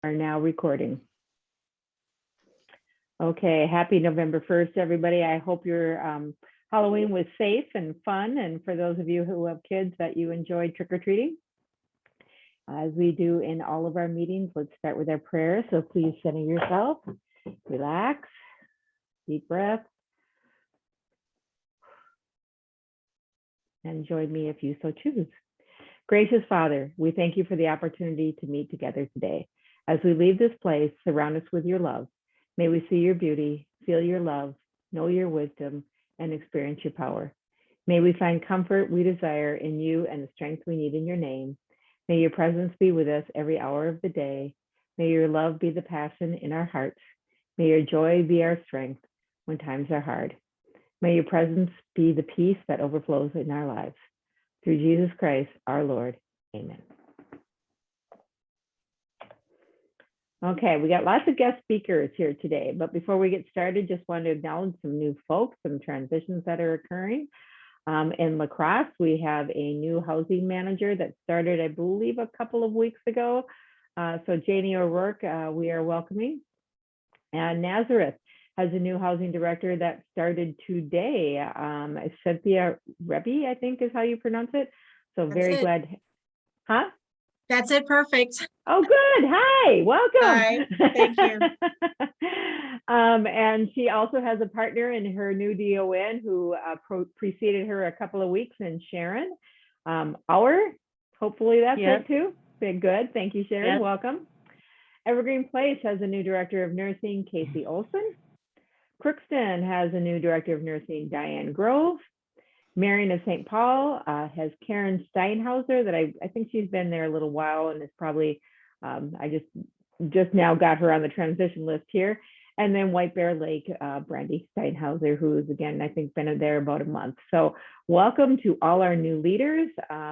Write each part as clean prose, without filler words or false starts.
Are now recording. Okay, happy November 1st, everybody. I hope your Halloween was safe and fun. And for those of you who have kids, that you enjoyed trick-or-treating. As we do in all of our meetings, let's start with our prayer. So please center yourself, relax, deep breath, and join me if you so choose. Gracious Father, we thank you for the opportunity to meet together today. As we leave this place, surround us with your love. May we see your beauty, feel your love, know your wisdom, and experience your power. May we find comfort we desire in you and the strength we need in your name. May your presence be with us every hour of the day. May your love be the passion in our hearts. May your joy be our strength when times are hard. May your presence be the peace that overflows in our lives. Through Jesus Christ, our Lord. Amen. Okay, we got lots of guest speakers here today, but before we get started, just want to acknowledge some new folks, some transitions that are occurring. In La Crosse, we have a new housing manager that started, I believe, a couple of weeks ago. So Janie O'Rourke, we are welcoming. And Nazareth has a new housing director that started today. Cynthia Rebbe, I think is how you pronounce it. So very glad. Huh? That's it. Perfect. Oh, good. Hi, welcome. Hi, thank you. And she also has a partner in her new DON who preceded her a couple of weeks, and Sharon hopefully that's it too. Big good. Thank you, Sharon. Yep. Welcome. Evergreen Place has a new director of nursing, Casey Olson. Crookston has a new director of nursing, Diane Grove. Marion of St. Paul has Karen Steinhauser, that I think she's been there a little while and is probably, I just now got her on the transition list here. And then White Bear Lake, Brandy Steinhauser, who is, again, I think been there about a month. So welcome to all our new leaders.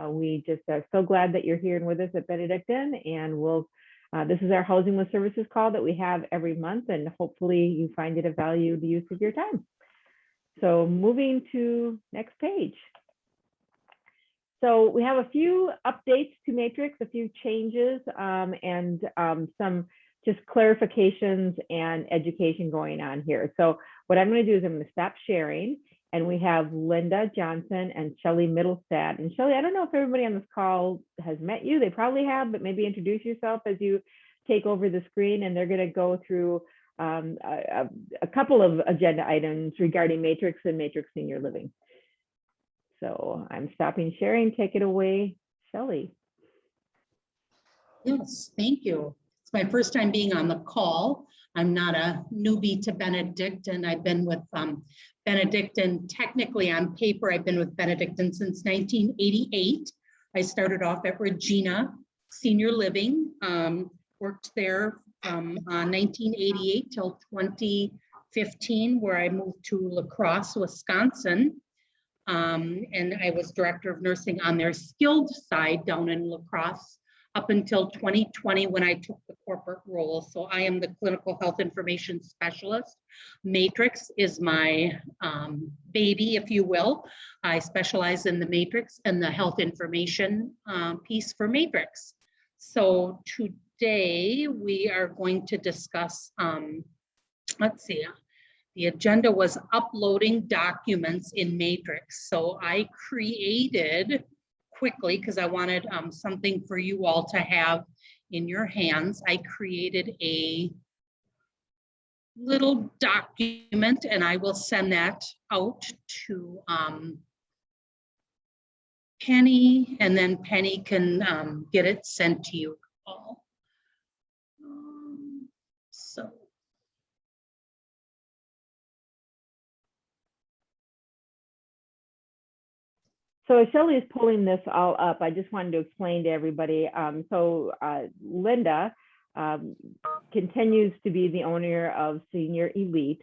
We just are so glad that you're here and with us at Benedictine, and this is our Housing with Services call that we have every month, and hopefully you find it a valued use of your time. So moving to next page. So we have a few updates to Matrix, a few changes, and some just clarifications and education going on here. So what I'm going to do is I'm going to stop sharing, and we have Linda Johnson and Shelley Middlestad. And Shelley, I don't know if everybody on this call has met you. They probably have, but maybe introduce yourself as you take over the screen, and they're going to go through a couple of agenda items regarding Matrix and Matrix Senior Living. So I'm stopping sharing. Take it away, Shelley. Yes, thank you. It's my first time being on the call. I'm not a newbie to Benedictine. I've been with Benedictine, technically on paper, I've been with Benedictine since 1988. I started off at Regina Senior Living, worked there from 1988 till 2015, where I moved to La Crosse, Wisconsin. And I was director of nursing on their skilled side down in La Crosse up until 2020 when I took the corporate role. So I am the clinical health information specialist. Matrix is my baby, if you will. I specialize in the Matrix and the health information piece for Matrix. So today we are going to discuss, let's see, the agenda was uploading documents in Matrix. So I created quickly, because I wanted something for you all to have in your hands. I created a little document, and I will send that out to Penny, and then Penny can get it sent to you all. So as Shelley is pulling this all up, I just wanted to explain to everybody. Linda continues to be the owner of Senior Elite,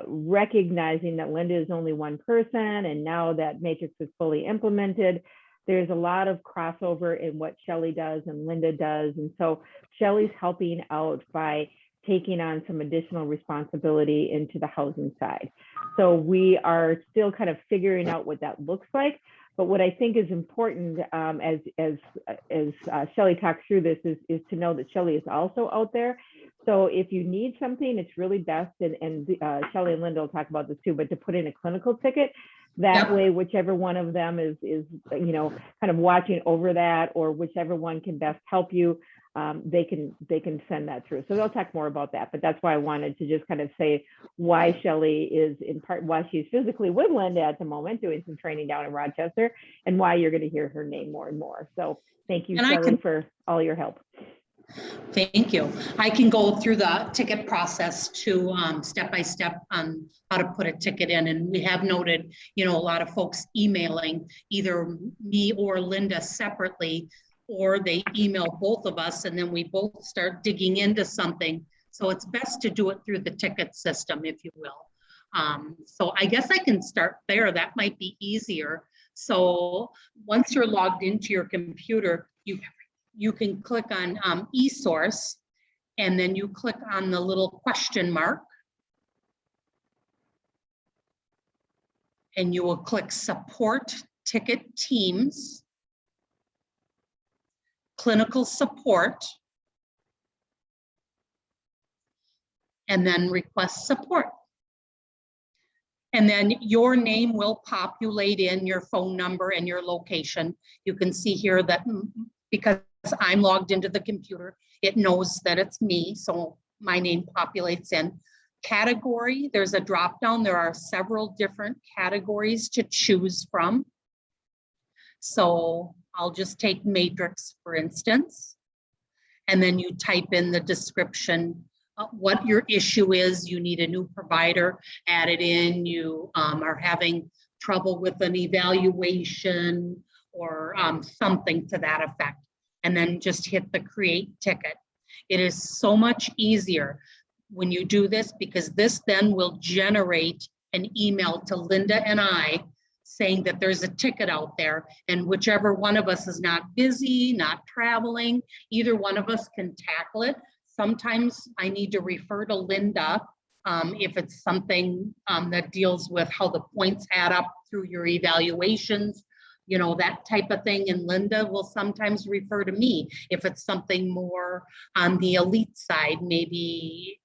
recognizing that Linda is only one person, and now that Matrix is fully implemented, there's a lot of crossover in what Shelley does and Linda does. And so Shelley's helping out by taking on some additional responsibility into the housing side. So we are still kind of figuring out what that looks like, But what I think is important, as Shelley talks through this, is to know that Shelley is also out there. So if you need something, it's really best, and Shelley and Linda will talk about this too, but to put in a clinical ticket. That Yep. way, whichever one of them is kind of watching over that, or whichever one can best help you, they can send that through. So they'll talk more about that. But that's why I wanted to just kind of say why Shelley is, in part, why she's physically with Linda at the moment doing some training down in Rochester, and why you're going to hear her name more and more. So thank you, Shelley, for all your help. Thank you. I can go through the ticket process to step by step on how to put a ticket in. And we have noted, a lot of folks emailing either me or Linda separately, or they email both of us, and then we both start digging into something. So it's best to do it through the ticket system, if you will. So I guess I can start there. That might be easier. So once you're logged into your computer, you can click on eSource, and then you click on the little question mark, and you will click Support Ticket Teams, Clinical Support, and then Request Support. And then your name will populate in, your phone number and your location. You can see here that because I'm logged into the computer, it knows that it's me, so my name populates in. Category, there's a drop down. There are several different categories to choose from. So I'll just take matrix, for instance, and then you type in the description of what your issue is. You need a new provider added in, you are having trouble with an evaluation, or something to that effect. And then just hit the create ticket. It is so much easier when you do this, because this then will generate an email to Linda and I saying that there's a ticket out there, and whichever one of us is not busy, not traveling, either one of us can tackle it. Sometimes I need to refer to Linda if it's something that deals with how the points add up through your evaluations, that type of thing. And Linda will sometimes refer to me if it's something more on the elite side, maybe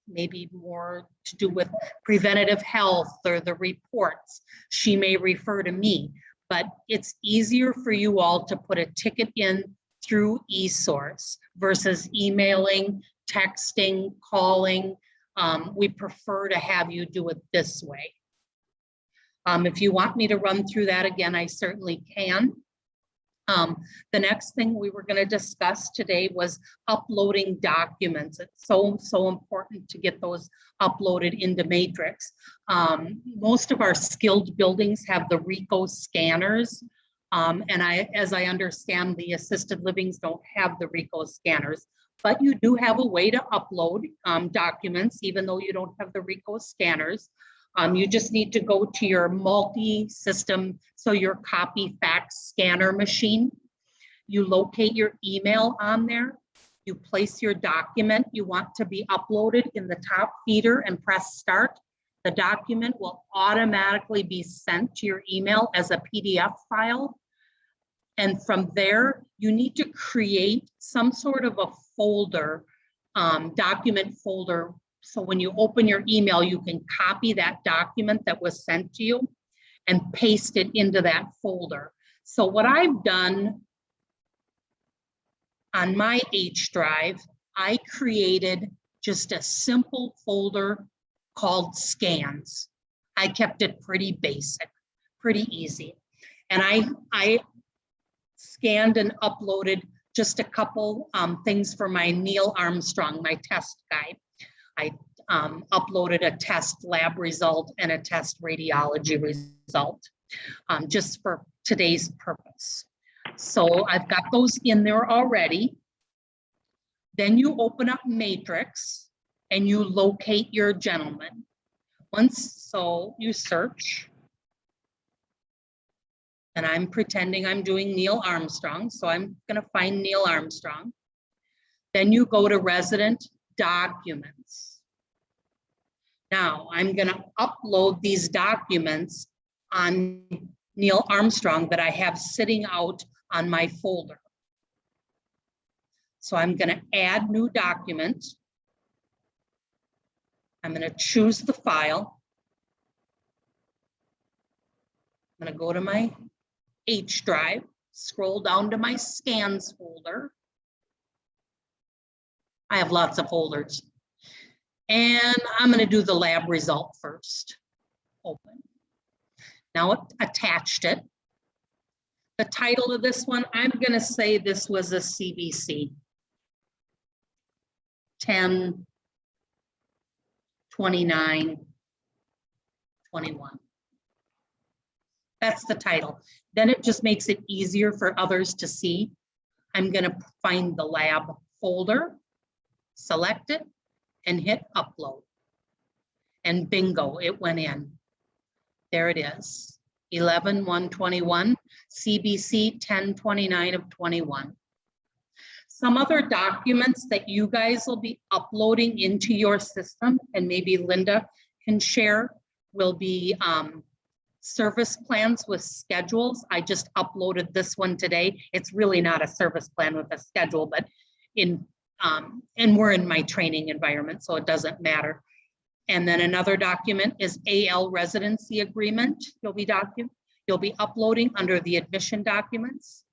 more to do with preventative health or the reports. She may refer to me, but it's easier for you all to put a ticket in through eSource versus emailing, texting, calling. We prefer to have you do it this way. If you want me to run through that again, I certainly can. The next thing we were going to discuss today was uploading documents. It's so important to get those uploaded into Matrix. Most of our skilled buildings have the RICO scanners. And as I understand, the assisted livings don't have the RICO scanners, but you do have a way to upload documents, even though you don't have the RICO scanners. You just need to go to your multi-system, so your copy fax scanner machine. You locate your email on there. You place your document you want to be uploaded in the top feeder and press start. The document will automatically be sent to your email as a PDF file. And from there, you need to create some sort of a folder, document folder. So when you open your email, you can copy that document that was sent to you and paste it into that folder. So what I've done on my H drive, I created just a simple folder called scans. I kept it pretty basic, pretty easy. And I scanned and uploaded just a couple things for my Neil Armstrong, my test guide. I uploaded a test lab result and a test radiology result just for today's purpose. So I've got those in there already. Then you open up Matrix and you locate your gentleman. So you search. And I'm pretending I'm doing Neil Armstrong. So I'm going to find Neil Armstrong. Then you go to resident documents. Now I'm going to upload these documents on Neil Armstrong that I have sitting out on my folder. So I'm going to add new document. I'm going to choose the file. I'm going to go to my H drive, scroll down to my scans folder. I have lots of folders. And I'm going to do the lab result first. Open. Now it attached it. The title of this one, I'm going to say this was a CBC 10/29/21. That's the title. Then it just makes it easier for others to see. I'm going to find the lab folder, select it, and hit upload. And bingo, it went in. There it is. 11/1/21, CBC 10/29/21. Some other documents that you guys will be uploading into your system, and maybe Linda can share, will be service plans with schedules. I just uploaded this one today. It's really not a service plan with a schedule, but and we're in my training environment, so it doesn't matter. And then another document is AL residency agreement. You'll be uploading under the admission documents.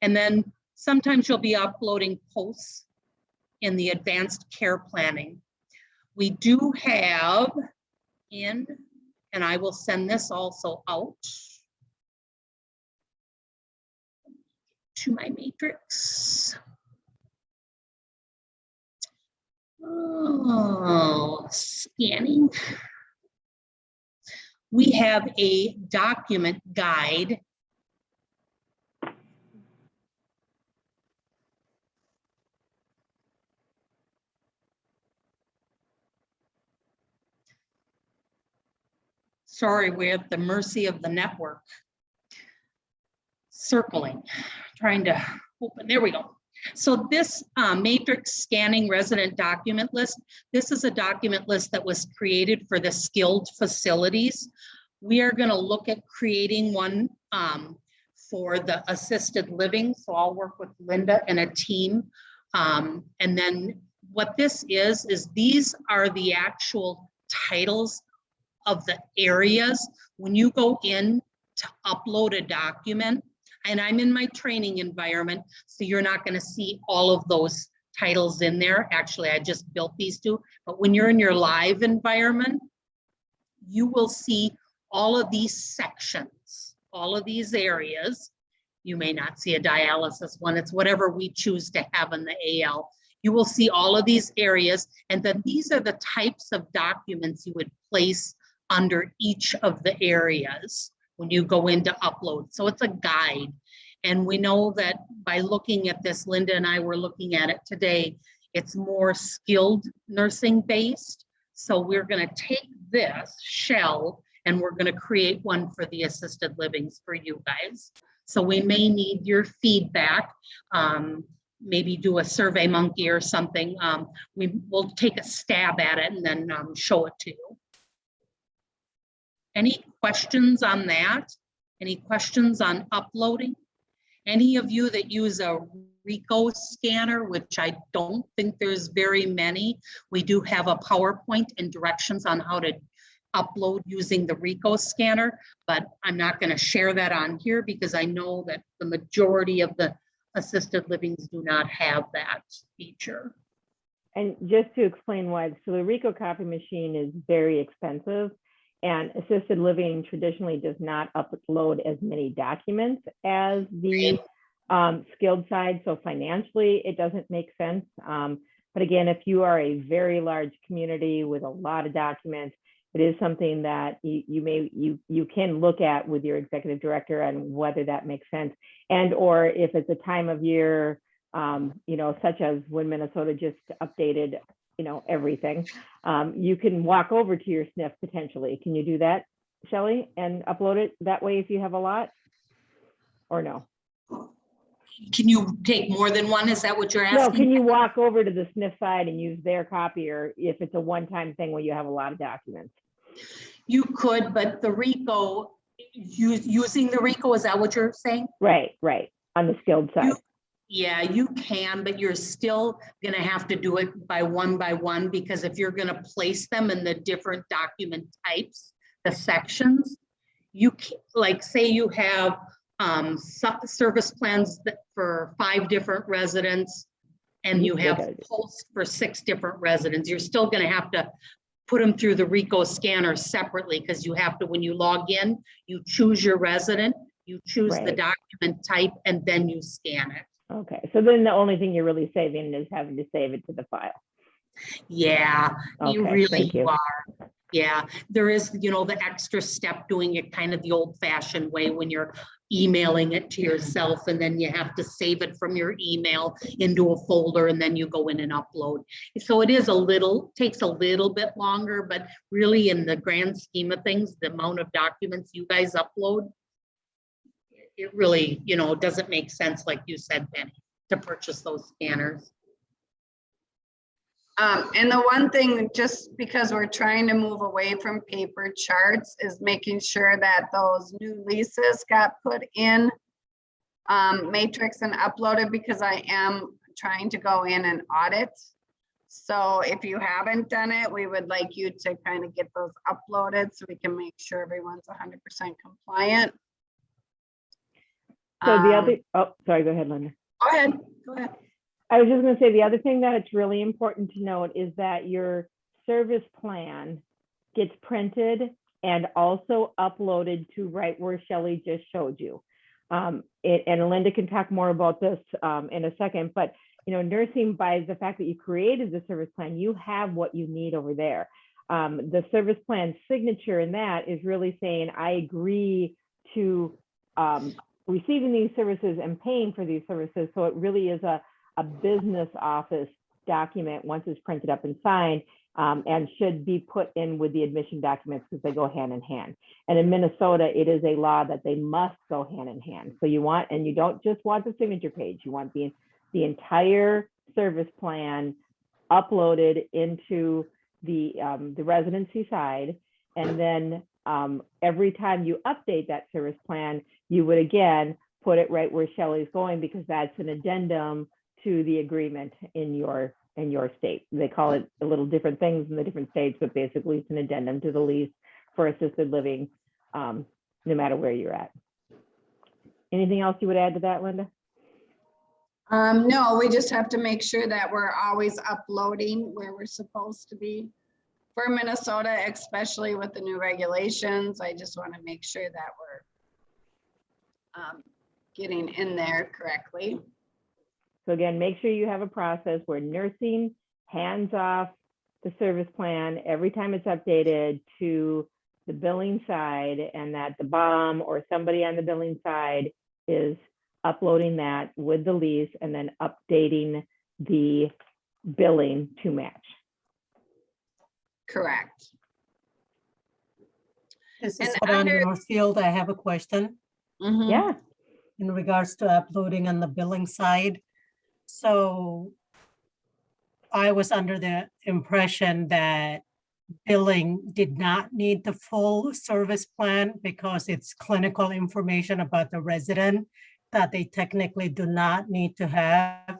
And then sometimes you'll be uploading posts in the advanced care planning. We do have and I will send this also out to my matrix. Oh, scanning. We have a document guide. Sorry, we're at the mercy of the network. Circling, trying to open, there we go. So this matrix scanning resident document list, this is a document list that was created for the skilled facilities. We are going to look at creating one for the assisted living. So I'll work with Linda and a team. And then what this is these are the actual titles of the areas. When you go in to upload a document, and I'm in my training environment, so you're not going to see all of those titles in there. Actually, I just built these two. But when you're in your live environment, you will see all of these sections, all of these areas. You may not see a dialysis one. It's whatever we choose to have in the AL. You will see all of these areas. And then these are the types of documents you would place under each of the areas when you go into upload. So it's a guide. And we know that by looking at this, Linda and I were looking at it today, it's more skilled nursing based. So we're going to take this shell and we're going to create one for the assisted livings for you guys. So we may need your feedback, maybe do a Survey Monkey or something. We will take a stab at it and then show it to you. Any questions on that? Any questions on uploading? Any of you that use a RICO scanner, which I don't think there's very many, we do have a PowerPoint and directions on how to upload using the RICO scanner, but I'm not going to share that on here because I know that the majority of the assisted livings do not have that feature. And just to explain why, so the RICO copy machine is very expensive. And assisted living traditionally does not upload as many documents as the skilled side. So financially, it doesn't make sense. But again, if you are a very large community with a lot of documents, it is something that you can look at with your executive director on whether that makes sense. And or if it's a time of year, such as when Minnesota just updated everything. You can walk over to your SNF potentially. Can you do that, Shelley, and upload it that way if you have a lot, or no? Can you take more than one? Is that what you're asking? No, can you walk over to the SNF side and use their copier if it's a one-time thing where you have a lot of documents? You could, but the RICO Using the RICO, is that what you're saying? Right, on the skilled side. Yeah, you can, but you're still gonna have to do it by one, because if you're gonna place them in the different document types, the sections, like say you have service plans for 5 different residents, and you have posts for 6 different residents, you're still gonna have to put them through the RICO scanner separately, because you have to, when you log in, you choose your resident, you choose the document type, and then you scan it. Okay, so then the only thing you're really saving is having to save it to the file. Yeah, you really you. are. Yeah, there is, the extra step doing it kind of the old fashioned way when you're emailing it to yourself, and then you have to save it from your email into a folder, and then you go in and upload. So it is takes a little bit longer, but really in the grand scheme of things, the amount of documents you guys upload, it really, doesn't make sense, like you said, Penny, to purchase those scanners. And the one thing, just because we're trying to move away from paper charts, is making sure that those new leases got put in Matrix and uploaded, because I am trying to go in and audit. So if you haven't done it, we would like you to kind of get those uploaded so we can make sure everyone's 100% compliant. So the other, sorry, go ahead, Linda. Go ahead. I was just going to say, the other thing that it's really important to note is that your service plan gets printed and also uploaded to right where Shelley just showed you. And Linda can talk more about this in a second, but nursing, by the fact that you created the service plan, you have what you need over there. The service plan signature in that is really saying, I agree to receiving these services and paying for these services. So it really is a business office document once it's printed up and signed, and should be put in with the admission documents, because they go hand in hand. And in Minnesota, it is a law that they must go hand in hand. So you don't just want the signature page, you want the entire service plan uploaded into the residency side. And then every time you update that service plan, you would again put it right where Shelley's going, because that's an addendum to the agreement in your state. They call it a little different things in the different states, but basically it's an addendum to the lease for assisted living, no matter where you're at. Anything else you would add to that, Linda? No, we just have to make sure that we're always uploading where we're supposed to be. For Minnesota, especially with the new regulations, I just want to make sure that we're getting in there correctly. So again, make sure you have a process where nursing hands off the service plan every time it's updated to the billing side, and that the BOM or somebody on the billing side is uploading that with the lease and then updating the billing to match. Correct. This And is Sarah under- Northfield. I have a question Yeah. in regards to uploading on the billing side. So I was under the impression that billing did not need the full service plan because it's clinical information about the resident that they technically do not need to have.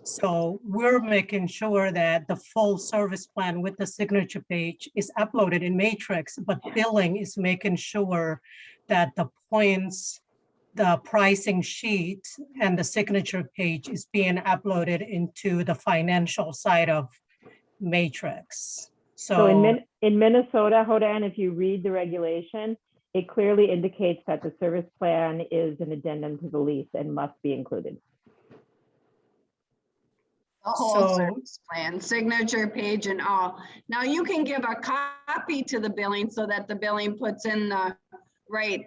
So we're making sure that the full service plan with the signature page is uploaded in Matrix, but billing is making sure that the points, the pricing sheet, and the signature page is being uploaded into the financial side of Matrix. So in Minnesota, Hodan, if you read the regulation, it clearly indicates that the service plan is an addendum to the lease and must be included. The whole So- service plan, signature page and all. Now you can give a copy to the billing so that the billing puts in the right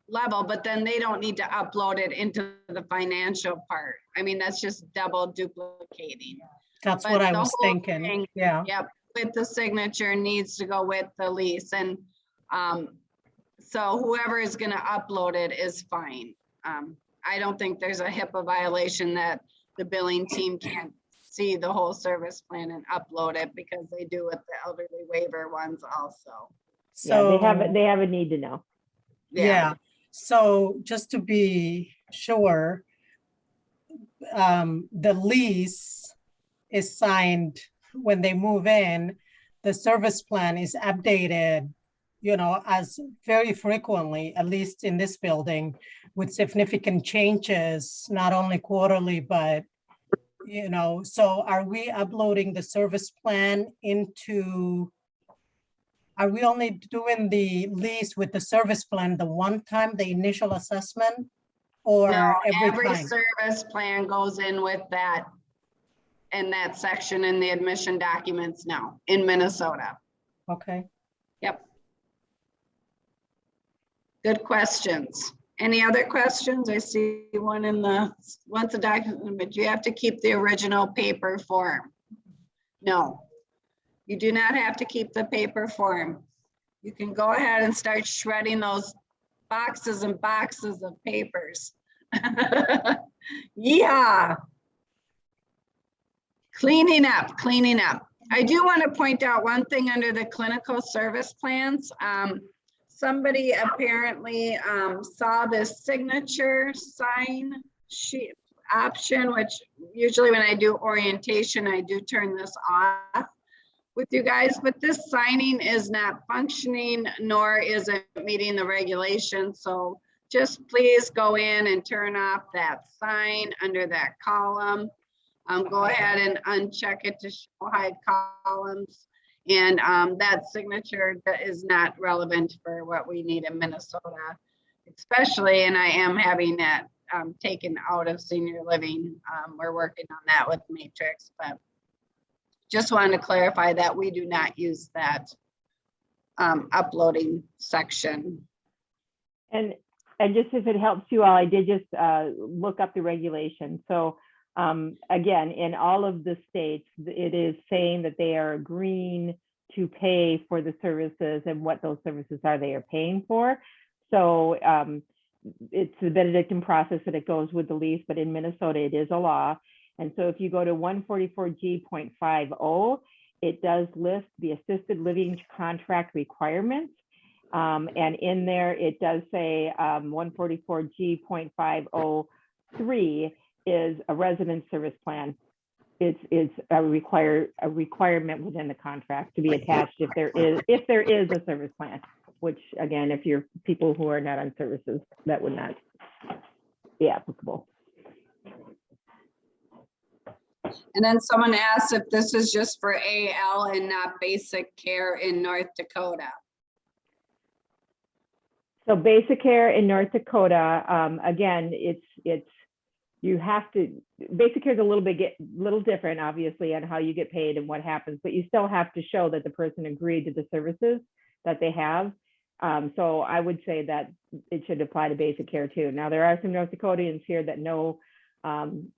level, but then they don't need to upload it into the financial part. I mean, that's just double duplicating. That's But what I the was whole thinking. thing- Yeah. Yep, with the signature needs to go with the lease, and so whoever is gonna upload it is fine. I don't think there's a HIPAA violation that the billing team can't see the whole service plan and upload it, because they do with the elderly waiver ones also. Yeah, So they have a need to know. Yeah, so just to be sure, the lease is signed when they move in, the service plan is updated, as very frequently, at least in this building, with significant changes, not only quarterly, but, so are we uploading the service plan are we only doing the lease with the service plan the one time, the initial assessment? Or No, every every time? service plan goes in with that, in that section in the admission documents now in Minnesota. Okay. Yep. Good questions. Any other questions? I see one in once a document, but you have to keep the original paper form. No, you do not have to keep the paper form. You can go ahead and start shredding those boxes and boxes of papers. Yeah. Cleaning up, cleaning up. I do want to point out one thing under the clinical service plans. Somebody apparently saw this signature sign sheet option, which usually when I do orientation, I do turn this off with you guys, but this signing is not functioning, nor is it meeting the regulations. So just please go in and turn off that sign under that column. Go ahead and uncheck it to show hide columns. And that signature is not relevant for what we need in Minnesota, especially, and I am having that taken out of senior living. We're working on that with Matrix, but just wanted to clarify that we do not use that uploading section. And just if it helps you all, I did just look up the regulations. So again, in all of the states, it is saying that they are agreeing to pay for the services and what those services are they are paying for. So it's the Benedictine process that it goes with the lease, but in Minnesota, it is a law. And so if you go to 144G.50, it does list the assisted living contract requirements. And in there, it does say 144G.503 is a residence service plan. It's a requirement within the contract to be attached if there is a service plan, which again, if you're people who are not on services, that would not be applicable. And then someone asked if this is just for AL and not basic care in North Dakota. So basic care in North Dakota, again, you have to, basic care is a little different, obviously, on how you get paid and what happens, but you still have to show that the person agreed to the services that they have. So I would say that it should apply to basic care too. Now, there are some North Dakotans here that know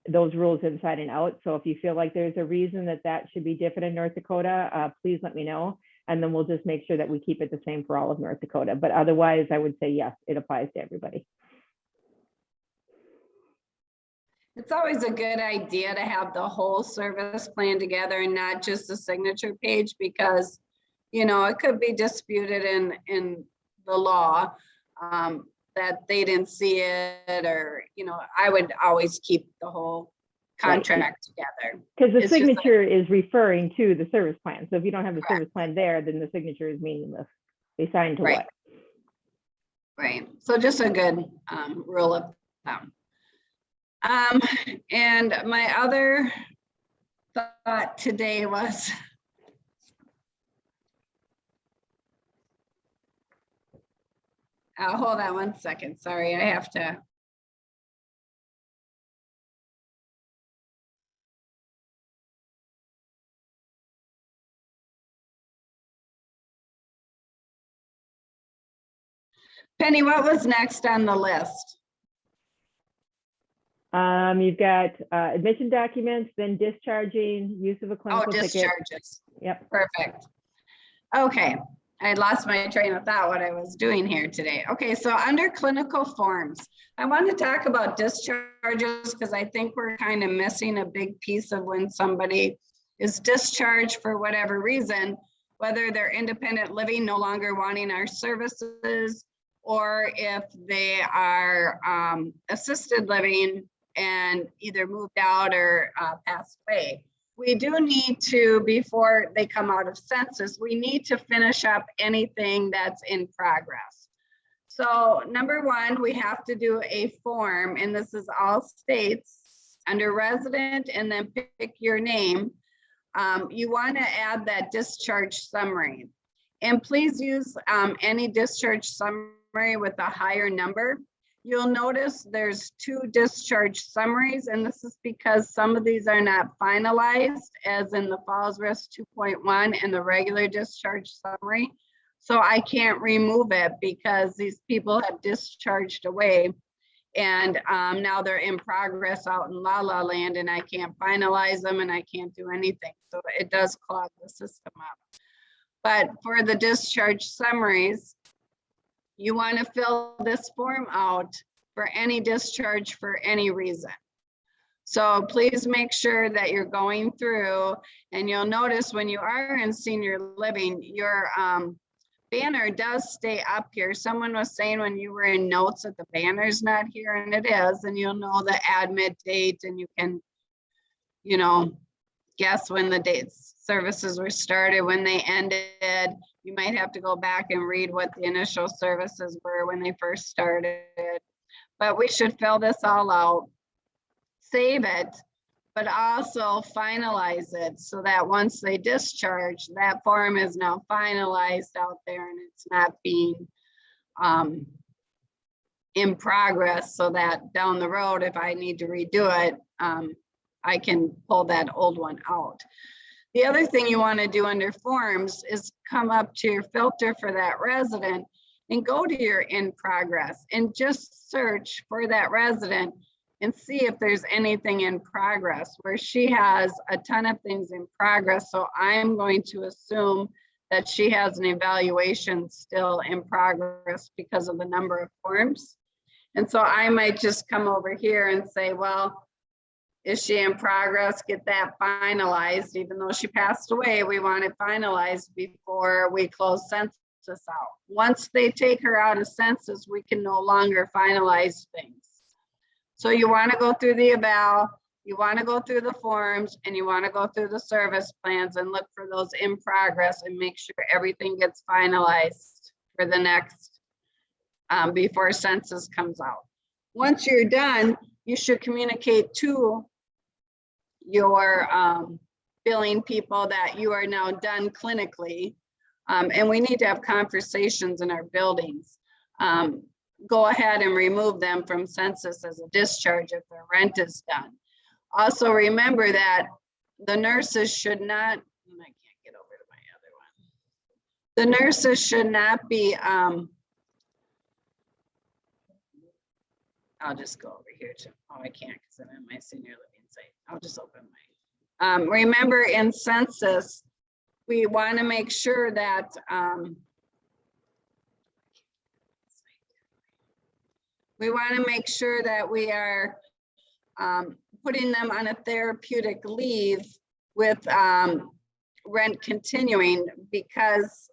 those rules inside and out. So if you feel like there's a reason that should be different in North Dakota, please let me know. And then we'll just make sure that we keep it the same for all of North Dakota. But otherwise, I would say, yes, it applies to everybody. It's always a good idea to have the whole service plan together and not just the signature page, because, it could be disputed in the law that they didn't see it, or, I would always keep the whole contract together. Because the It's just signature is referring to the service plan. So if you don't have the service plan there, then the signature is meaningless. They signed to what? Right. So just a good rule of thumb. And my other thought today was, hold on one second. Sorry, I have to. Penny, what was next on the list? You've got admission documents, then discharging, use of a clinical ticket. Discharges. Yep. Perfect. Okay, I lost my train of thought what I was doing here today. Okay, so under clinical forms, I want to talk about discharges because I think we're kind of missing a big piece of when somebody is discharged for whatever reason, whether they're independent living, no longer wanting our services, or if they are assisted living and either moved out or passed away. We do need to, before they come out of census, we need to finish up anything that's in progress. So number one, we have to do a form, and this is all states under resident, and then pick your name. You want to add that discharge summary, and please use any discharge summary with a higher number. You'll notice there's 2 discharge summaries, and this is because some of these are not finalized, as in the Falls Risk 2.1 and the regular discharge summary. So I can't remove it because these people have discharged away, and now they're in progress out in La La Land, and I can't finalize them and I can't do anything. So it does clog the system up. But for the discharge summaries, you want to fill this form out for any discharge for any reason. So please make sure that you're going through, and you'll notice when you are in senior living, your banner does stay up here. Someone was saying when you were in notes that the banner's not here, and it is, and you'll know the admit date, and you can, you know, guess when the dates services were started, when they ended. You might have to go back and read what the initial services were when they first started. But we should fill this all out, save it, but also finalize it so that once they discharge, that form is now finalized out there and it's not being in progress, so that down the road, if I need to redo it, I can pull that old one out. The other thing you want to do under forms is come up to your filter for that resident and go to your in progress and just search for that resident and see if there's anything in progress, where she has a ton of things in progress. So I'm going to assume that she has an evaluation still in progress because of the number of forms. And so I might just come over here and say, well, is she in progress? Get that finalized. Even though she passed away, we want it finalized before we close census out. Once they take her out of census, we can no longer finalize things. So you want to go through the eval, you want to go through the forms, and you want to go through the service plans and look for those in progress and make sure everything gets finalized for the next, before census comes out. Once you're done, you should communicate to your billing people that you are now done clinically. And we need to have conversations in our buildings. Go ahead and remove them from census as a discharge if their rent is done. Also remember that the nurses should not, and I can't get over to my other one. The nurses should not be, I'll just go over here to, oh, I can't because I'm in my senior living site. I'll just open my, remember in census, we want to make sure that, we want to make sure that we are putting them on a therapeutic leave with rent continuing, because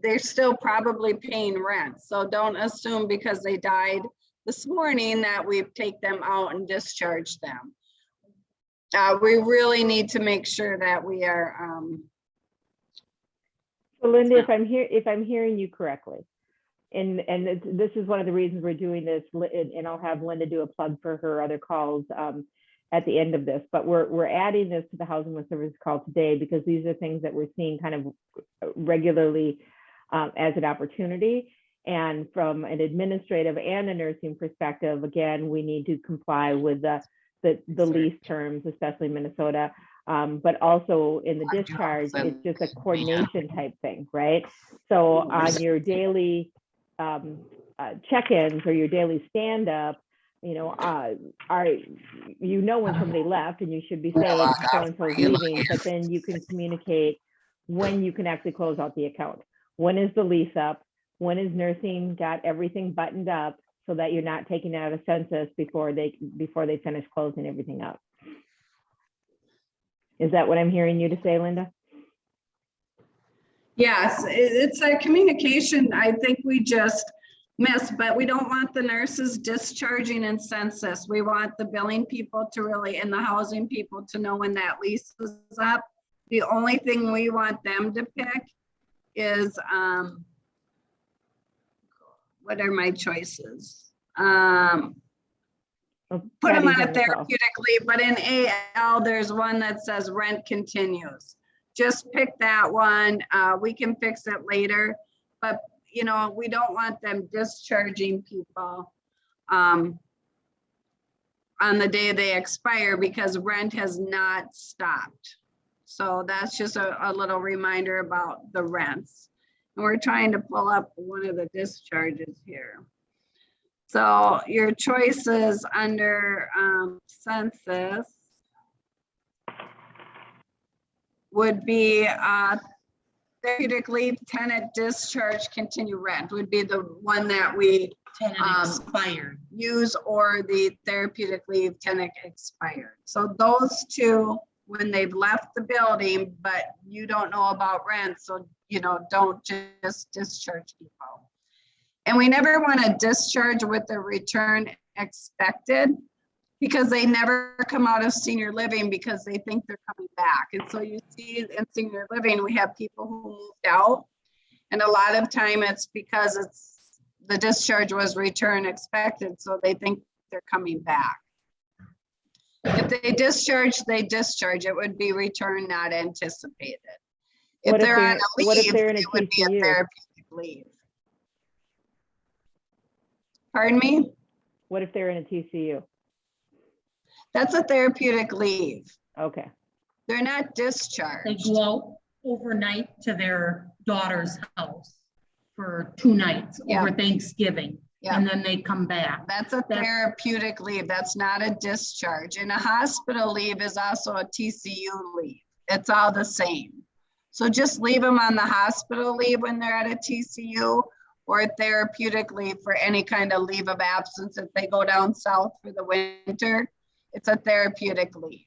they're still probably paying rent. So don't assume because they died this morning that we take them out and discharge them. We really need to make sure that we are. So Linda, if I'm hearing you correctly, and this is one of the reasons we're doing this, and I'll have Linda do a plug for her other calls at the end of this, but we're adding this to the Housing with Services call today because these are things that we're seeing kind of regularly as an opportunity. And from an administrative and a nursing perspective, again, we need to comply with the lease terms, especially Minnesota, but also in the discharge, it's just a coordination type thing, right? So on your daily check-ins or your daily stand-up, you know, when somebody left, and you should be saying so-and-so is leaving, but then you can communicate when you can actually close out the account. When is the lease up? When is nursing got everything buttoned up so that you're not taking it out of census before they finish closing everything up? Is that what I'm hearing you to say, Linda? Yes, it's a communication. I think we just Miss, but we don't want the nurses discharging in census. We want the billing people to really, and the housing people to know when that lease is up. The only thing we want them to pick is, what are my choices? Put them on a therapeutic leave, but in AL, there's one that says rent continues. Just pick that one. We can fix it later, but you know, we don't want them discharging people on the day they expire because rent has not stopped. So that's just a little reminder about the rents. And we're trying to pull up one of the discharges here. So your choices under census would be therapeutic leave, tenant discharge, continue rent would be the one that we Tenant expired. use, or the therapeutic leave tenant expired. So those two, when they've left the building, but you don't know about rent, so you know, don't just discharge people. And we never want to discharge with the return expected, because they never come out of senior living because they think they're coming back. And so you see in senior living, we have people who moved out, and a lot of time it's because the discharge was return expected, so they think they're coming back. If they discharge, they discharge. It would be return not anticipated. If they're on a leave, it would be a therapeutic leave. Pardon me? What if they're in a TCU? That's a therapeutic leave. Okay. They're not discharged. They go out overnight to their daughter's house for 2 nights over Thanksgiving. Yeah. And then they come back. That's a therapeutic leave. That's not a discharge. And a hospital leave is also a TCU leave. It's all the same. So just leave them on the hospital leave when they're at a TCU, or a therapeutic leave for any kind of leave of absence. If they go down south for the winter, it's a therapeutic leave.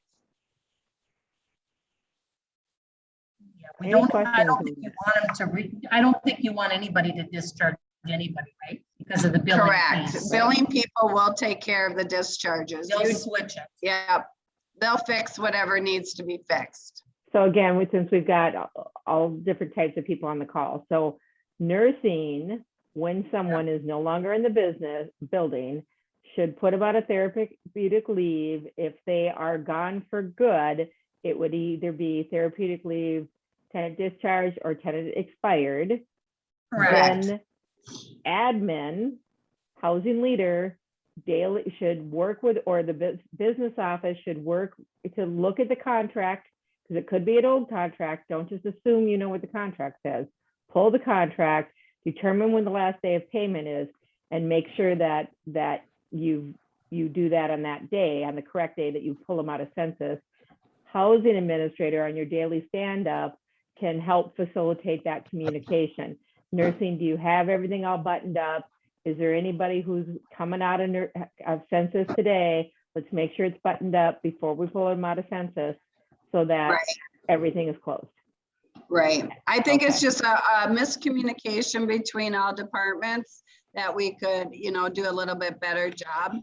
Yeah, I don't think you want them to I don't think you want anybody to discharge anybody, right? Because of the billing. Correct. Piece, Billing right? people will take care of the discharges. They'll switch it. Yeah, they'll fix whatever needs to be fixed. So again, since we've got all different types of people on the call, so nursing, when someone is no longer in the building, should put about a therapeutic leave. If they are gone for good, it would either be therapeutic leave, tenant discharge, or tenant expired. Correct. Then admin, housing leader, daily should work with, or the business office should work to look at the contract, because it could be an old contract. Don't just assume you know what the contract says. Pull the contract, determine when the last day of payment is, and make sure that you do that on that day, on the correct day that you pull them out of census. Housing administrator on your daily stand-up can help facilitate that communication. Nursing, do you have everything all buttoned up? Is there anybody who's coming out of census today? Let's make sure it's buttoned up before we pull them out of census, so that everything is closed. Right. I think it's just a miscommunication between all departments that we could, you know, do a little bit better job.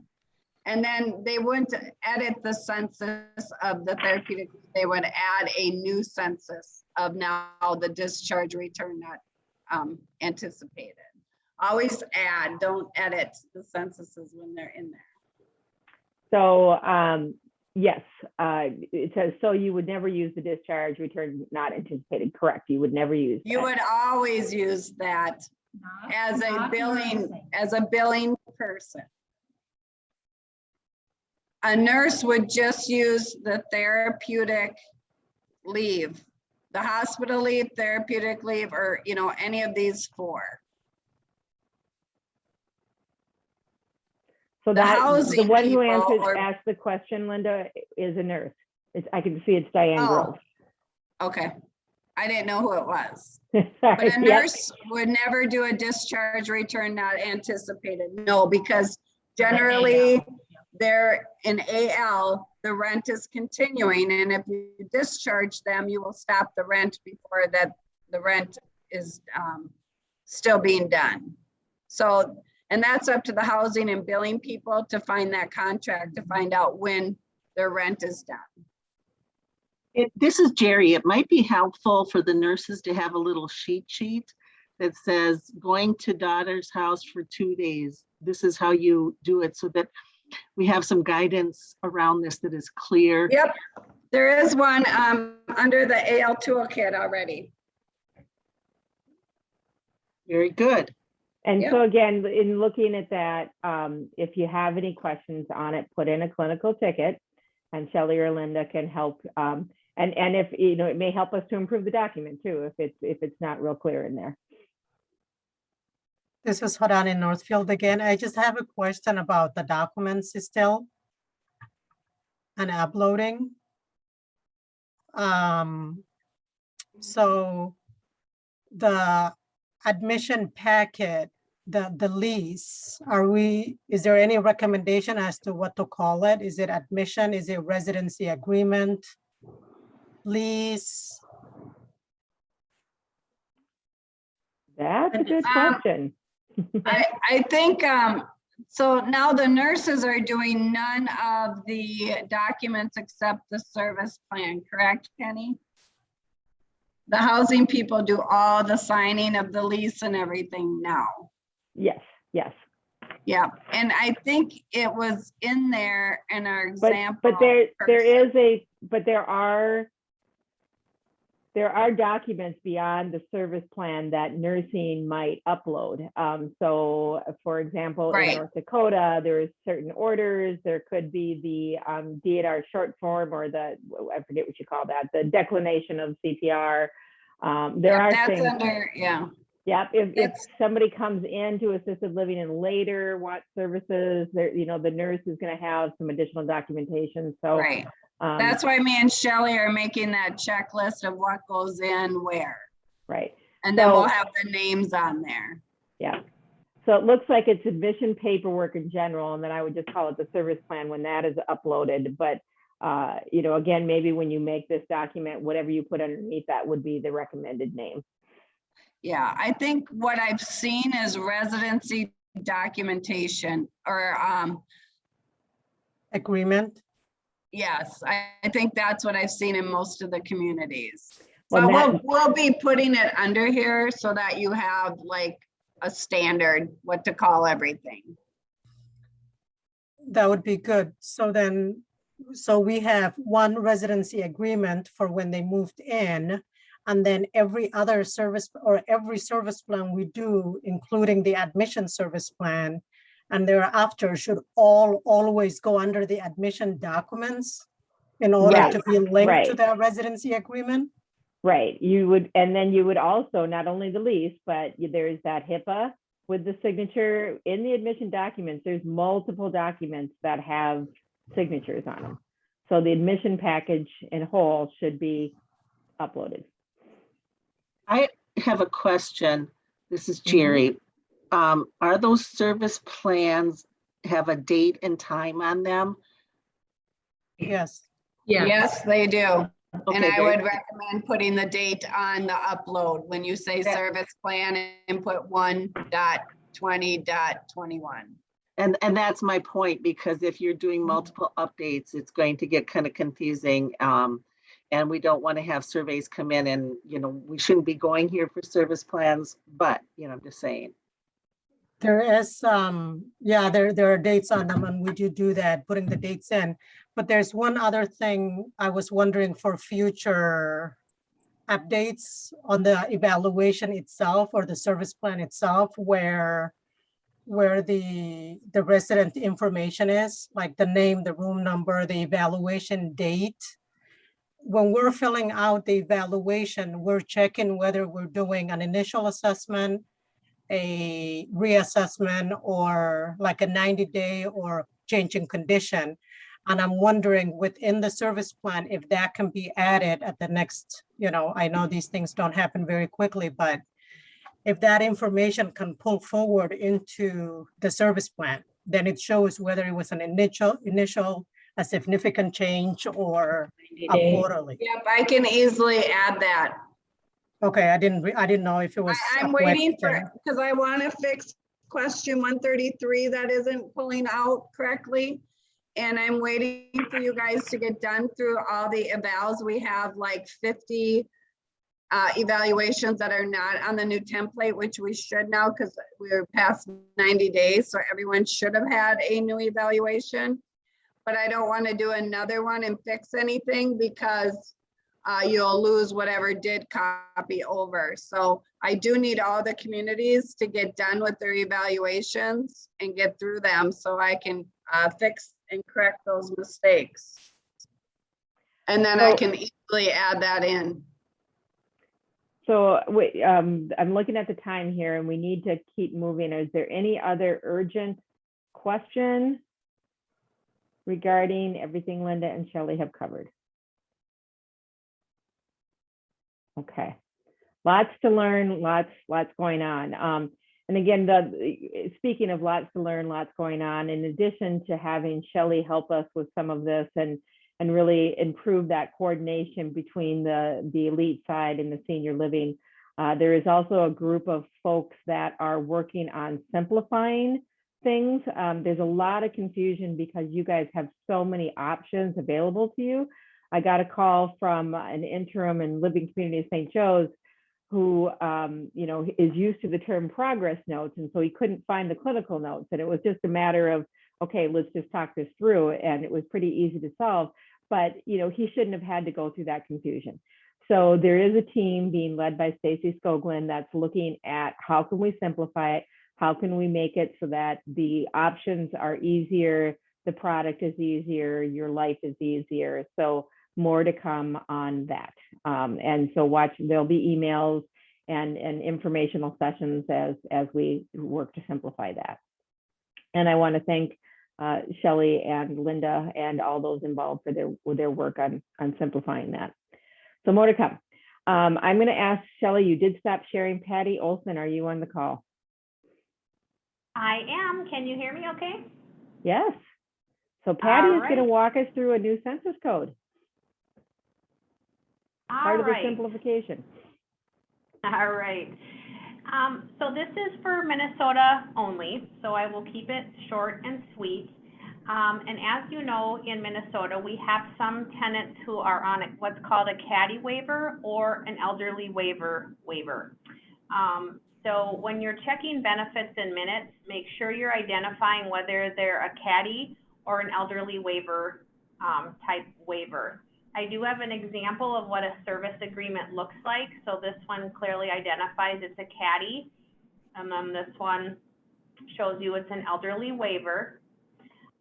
And then they wouldn't edit the census of the therapeutic. They would add a new census of now the discharge return not anticipated. Always add, don't edit the censuses when they're in there. So yes, it says, so you would never use the discharge return not anticipated. Correct. You would never use that. You would always use that as a billing person. A nurse would just use the therapeutic leave, the hospital leave, therapeutic leave, or, you know, any of these 4. So The that the housing one who people asked the question, Linda, is a nurse. I can see it's Diane Grove. Okay. I didn't know who it was. Sorry, But a yep. nurse would never do a discharge return not anticipated. No, because generally they're in AL, the rent is continuing. And if you discharge them, you will stop the rent before that the rent is still being done. So And that's up to the housing and billing people to find that contract, to find out when their rent is done. This is Jerry. It might be helpful for the nurses to have a little sheet that says going to daughter's house for 2 days. This is how you do it, so that we have some guidance around this that is clear. Yep, there is one under the AL toolkit already. Very good. And Yep. so again, in looking at that, if you have any questions on it, put in a clinical ticket and Shelley or Linda can help. And if, you know, it may help us to improve the document too, if it's not real clear in there. This is Hodan in Northfield again. I just have a question about the documents still and uploading. So the admission packet, the lease, is there any recommendation as to what to call it? Is it admission? Is it residency agreement? Lease? That's a good question. I think, so now the nurses are doing none of the documents except the service plan, correct, Kenny? The housing people do all the signing of the lease and everything now. Yes, yes. Yeah, and I think it was in there in our But example. there are documents beyond the service plan that nursing might upload. So for example, Right. in North Dakota, there is certain orders. There could be the DNR short form, or I forget what you call that, the declination of CPR. There are That's things. under, yeah. Yep, if That's- somebody comes into assisted living and later wants services, there, you know, the nurse is gonna have some additional documentation, so. Right. That's why me and Shelley are making that checklist of what goes in where. Right, And then we'll So- have the names on there. yeah. So it looks like it's admission paperwork in general, and then I would just call it the service plan when that is uploaded, but you know, again, maybe when you make this document, whatever you put underneath that would be the recommended name. Yeah, I think what I've seen is residency documentation or, Agreement? yes, I think that's what I've seen in most of the communities. Well, So we'll be putting it under here so that you have like a standard, what to call everything. That would be good. So we have one residency agreement for when they moved in, and then every other service or every service plan we do, including the admission service plan, and thereafter should always go under the admission documents in order Right, to be linked to right. that residency agreement. Right, you would, and then you would also, not only the lease, but there's that HIPAA with the signature in the admission documents. There's multiple documents that have signatures on them. So the admission package in whole should be uploaded. I have a question. This is Jerry. Are those service plans have a date and time on them? Yes. Yeah. Yes, they do. And Okay, I very would good. recommend putting the date on the upload when you say Yeah. service plan and put 1.20.21. And that's my point, because if you're doing multiple updates, it's going to get kind of confusing. And we don't want to have surveys come in and, you know, we shouldn't be going here for service plans, but, you know, I'm just saying. There is, yeah, there are dates on them, and we do that, putting the dates in. But there's one other thing I was wondering for future updates on the evaluation itself or the service plan itself, where the resident information is, like the name, the room number, the evaluation date. When we're filling out the evaluation, we're checking whether we're doing an initial assessment, a reassessment, or like a 90-day or change in condition. And I'm wondering within the service plan, if that can be added at the next, you know, I know these things don't happen very quickly, but if that information can pull forward into the service plan, then it shows whether it was an initial, a significant change, or a quarterly. Yep, I can easily add that. Okay, I didn't know if it was. I'm a quick waiting thing. for, because I want to fix question 133 that isn't pulling out correctly. And I'm waiting for you guys to get done through all the evals. We have like 50 evaluations that are not on the new template, which we should now because we're past 90 days. So everyone should have had a new evaluation. But I don't want to do another one and fix anything because you'll lose whatever did copy over. So I do need all the communities to get done with their evaluations and get through them so I can fix and correct those mistakes. And then I So- can easily add that in. So I'm looking at the time here and we need to keep moving. Is there any other urgent question regarding everything Linda and Shelley have covered? Okay, lots to learn, lots going on. And again, speaking of lots to learn, lots going on, in addition to having Shelley help us with some of this and really improve that coordination between the elite side and the senior living, there is also a group of folks that are working on simplifying things. There's a lot of confusion because you guys have so many options available to you. I got a call from an interim and living community of St. Joe's who is used to the term progress notes, and so he couldn't find the clinical notes, and it was just a matter of, okay, let's just talk this through, and it was pretty easy to solve. But he shouldn't have had to go through that confusion. So there is a team being led by Stacy Skoglund that's looking at how can we simplify it, how can we make it so that the options are easier, the product is easier, your life is easier. So more to come on that. And so there'll be emails and informational sessions as we work to simplify that. And I want to thank Shelley and Linda and all those involved for their work on simplifying that. So more to come. I'm going to ask Shelley, you did stop sharing. Patty Olson, are you on the call? I am. Can you hear me okay? Yes. So Patty All is going to right. walk us through a new census code, part All of the right. simplification. All right. So this is for Minnesota only, so I will keep it short and sweet. And as you know, in Minnesota, we have some tenants who are on what's called a caddy waiver or an elderly waiver. So when you're checking benefits in minutes, make sure you're identifying whether they're a caddy or an elderly waiver type waiver. I do have an example of what a service agreement looks like. So this one clearly identifies it's a caddy, and then this one shows you it's an elderly waiver.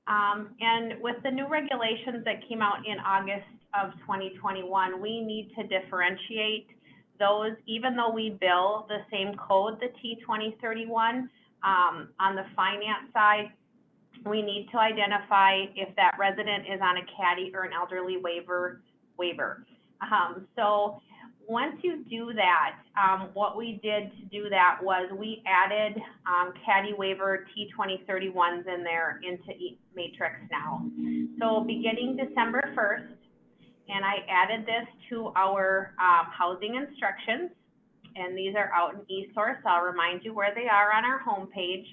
And with the new regulations that came out in August of 2021, we need to differentiate those, even though we bill the same code, the T2031, on the finance side, we need to identify if that resident is on a caddy or an elderly waiver. So once you do that, what we did to do that was we added caddy waiver T2031s in there into Matrix now. So beginning December 1st, and I added this to our housing instructions, and these are out in eSource. I'll remind you where they are on our homepage.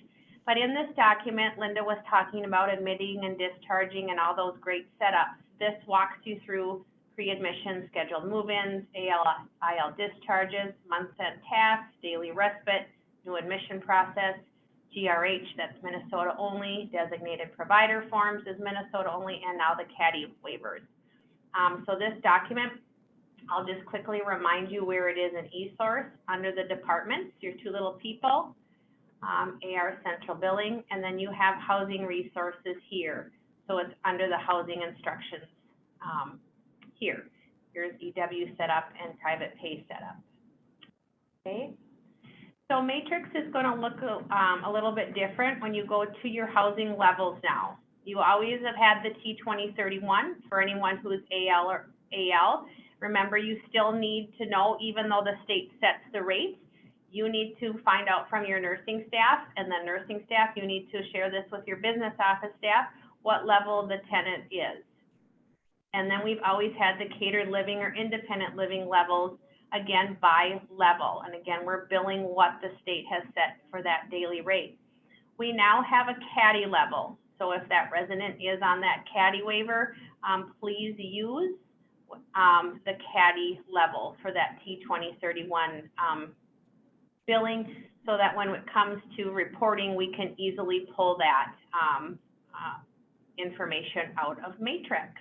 But in this document, Linda was talking about admitting and discharging and all those great setups. This walks you through pre-admission, scheduled move-ins, IL discharges, month-end tasks, daily respite, new admission process, GRH, that's Minnesota only, designated provider forms is Minnesota only, and now the caddy waivers. So this document, I'll just quickly remind you where it is in eSource under the departments, your two little people, AR Central Billing, and then you have housing resources here. So it's under the housing instructions here. Here's EW setup and private pay setup. Okay. So Matrix is going to look a little bit different when you go to your housing levels now. You always have had the T2031 for anyone who is AL or AL. Remember, you still need to know, even though the state sets the rates, you need to find out from your nursing staff, and then nursing staff, you need to share this with your business office staff, what level the tenant is. And then we've always had the catered living or independent living levels, again, by level. And again, we're billing what the state has set for that daily rate. we now have a caddy level. So if that resident is on that caddy waiver, please use the caddy level for that T2031 billing, so that when it comes to reporting, we can easily pull that information out of Matrix.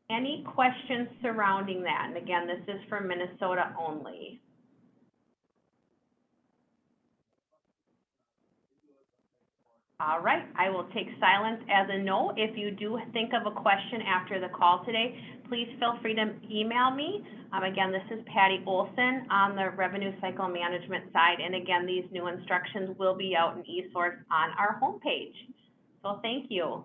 Any questions surrounding that? And again, this is for Minnesota only. All right, I will take silence as a no. If you do think of a question after the call today, please feel free to email me. Again, this is Patty Olson on the Revenue Cycle Management side. And again, these new instructions will be out in eSource on our homepage. So thank you.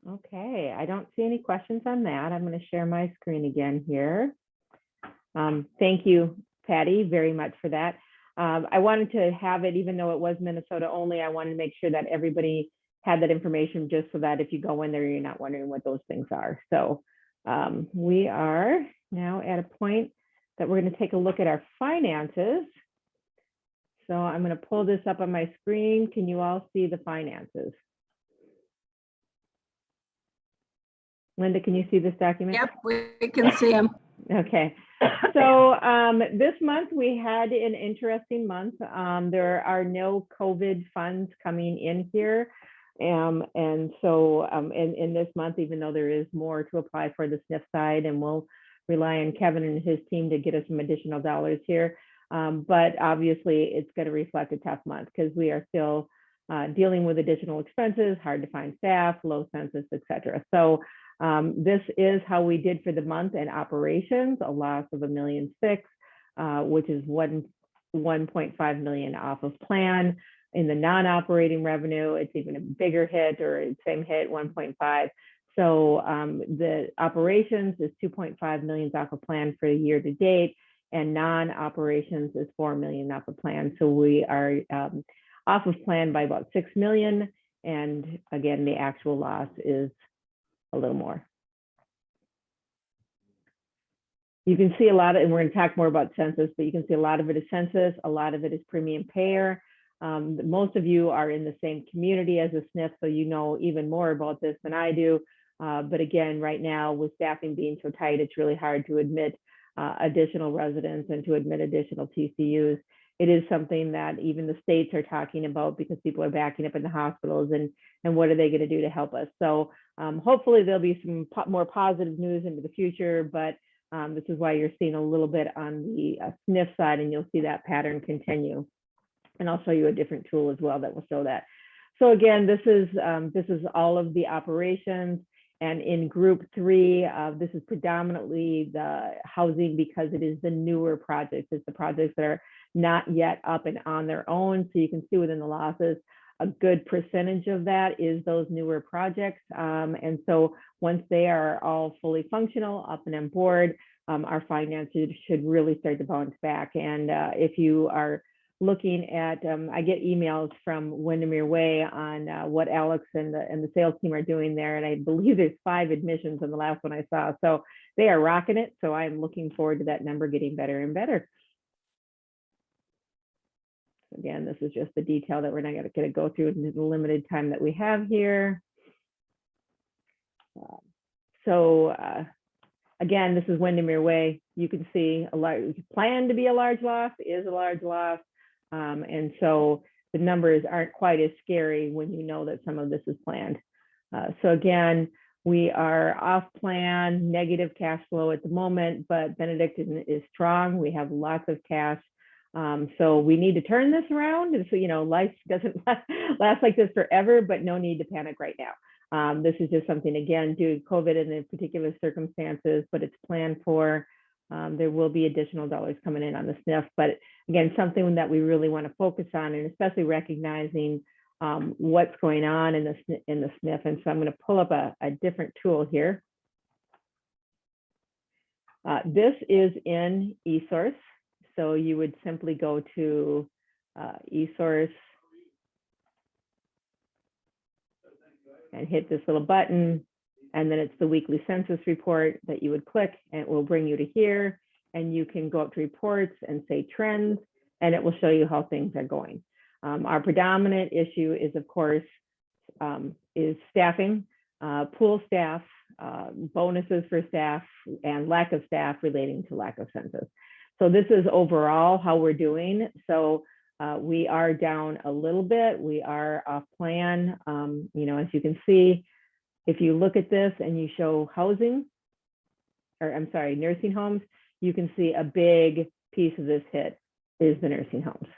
Okay, I don't see any questions on that. I'm going to share my screen again here. Thank you, Patty, very much for that. I wanted to have it, even though it was Minnesota only, I wanted to make sure that everybody had that information, just so that if you go in there, you're not wondering what those things are. So we are now at a point that we're going to take a look at our finances. So I'm going to pull this up on my screen. Can you all see the finances? Linda, can you see this document? Yep, we can see them. Okay, so this month we had an interesting month. There are no COVID funds coming in here. And so in this month, even though there is more to apply for the SNF side, and we'll rely on Kevin and his team to get us some additional dollars here. But obviously it's going to reflect a tough month, because we are still dealing with additional expenses, hard to find staff, low census, et cetera. So this is how we did for the month in operations, a loss of $1.6 million, which is 1.5 million off of plan. In the non-operating revenue, it's even a bigger hit, or same hit, 1.5. So the operations is 2.5 million off of plan for the year to date, and non-operations is 4 million off of plan. So we are off of plan by about 6 million. And again, the actual loss is a little more. You can see a lot of, and we're going to talk more about census, but you can see a lot of it is census, a lot of it is premium payer. Most of you are in the same community as a SNF, so you know even more about this than I do. But again, right now with staffing being so tight, it's really hard to admit additional residents and to admit additional TCUs. It is something that even the states are talking about, because people are backing up in the hospitals, and what are they going to do to help us? So hopefully there'll be some more positive news into the future, but this is why you're seeing a little bit on the SNF side, and you'll see that pattern continue. And I'll show you a different tool as well that will show that. So again, this is all of the operations. And in group 3, this is predominantly the housing, because it is the newer projects. It's the projects that are not yet up and on their own. So you can see within the losses, a good percentage of that is those newer projects. And so once they are all fully functional, up and on board, our finances should really start to bounce back. And if you are looking at, I get emails from Windermere Way on what Alex and the sales team are doing there. And I believe there's 5 admissions in the last one I saw. So they are rocking it. So I'm looking forward to that number getting better and better. Again, this is just the detail that we're not going to go through in the limited time that we have here. Again, this is Windermere Way. You can see a large plan to be a large loss, is a large loss. And so the numbers aren't quite as scary when you know that some of this is planned. So again, we are off plan, negative cash flow at the moment, but Benedictine is strong. We have lots of cash. So we need to turn this around. And so, you know, life doesn't last like this forever, but no need to panic right now. This is just something, again, due to COVID and in particular circumstances, but it's planned for. There will be additional dollars coming in on the SNF, but again, something that we really want to focus on, and especially recognizing what's going on in the SNF. And so I'm going to pull up a different tool here. This is in eSource. So you would simply go to eSource and hit this little button. And then it's the weekly census report that you would click, and it will bring you to here. and you can go up to reports and say trends, and it will show you how things are going. Our predominant issue is, of course, is staffing, pool staff, bonuses for staff, and lack of staff relating to lack of census. So this is overall how we're doing. So we are down a little bit. We are off plan. You know, as you can see, if you look at this and you show housing, or I'm sorry, nursing homes, you can see a big piece of this hit is the nursing homes.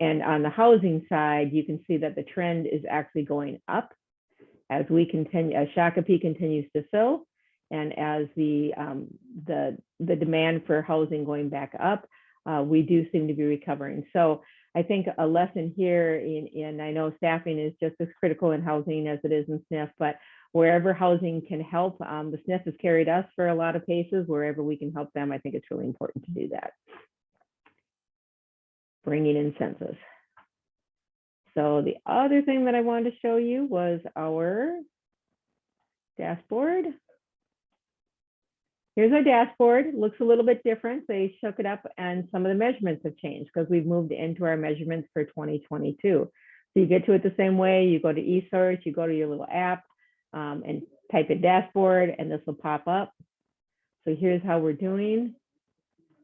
And on the housing side, you can see that the trend is actually going up as we continue, as Shakopee continues to fill, and as the demand for housing going back up, we do seem to be recovering. So I think a lesson here in I know staffing is just as critical in housing as it is in SNF, but wherever housing can help, the SNF has carried us for a lot of cases. Wherever we can help them, I think it's really important to do that. Bringing in census. So the other thing that I wanted to show you was our dashboard. Here's our dashboard. It looks a little bit different. They shook it up and some of the measurements have changed because we've moved into our measurements for 2022. So you get to it the same way. You go to eSearch, you go to your little app and type in dashboard, and this will pop up. So here's how we're doing.